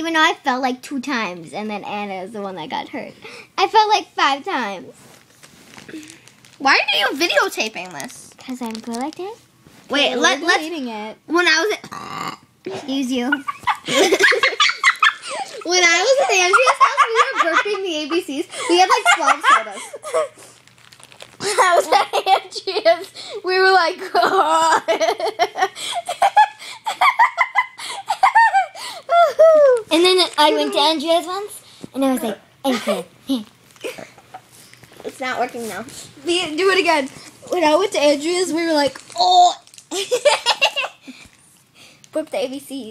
even though I fell like 2 times, and then Anna is the one that got hurt. I fell like 5 times. Why are you videotaping this? Because I'm good like that. Wait, let's eating it. When I was Excuse you. when I was at Andrea's house, we were burping the ABCs. We had like 12 sodas. When I was at Andrea's, we were like, oh. And then I went to Andrea's once, and I was like, Andrea. It's not working now. Do it again. When I went to Andrea's, we were like, oh. Burp the ABCs.